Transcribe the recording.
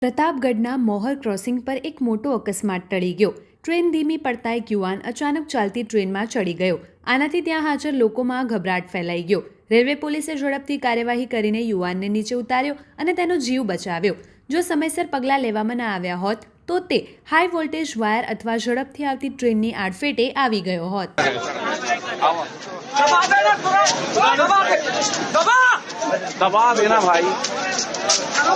પ્રતાપગઢના મોહર crossing પર એક મોટો અકસ્માત ટળી ગયો। ટ્રેન ધીમી પડતા એક યુવાન અચાનક ચાલતી ટ્રેનમાં ચડી ગયો। આનાથી ત્યાં હાજર લોકોમાં ગભરાટ ફેલાઈ ગયો। રેલવે પોલીસે ઝડપથી કાર્યવાહી કરીને યુવાનને નીચે ઉતાર્યો અને તેનો જીવ બચાવ્યો। જો સમયસર પગલાં લેવામાં ન આવ્યા હોત તો તે હાઈ વોલ્ટેજ વાયર અથવા ઝડપથી આવતી ટ્રેનની આડફેટે આવી ગયો હોત। दबा देना भाई। Go!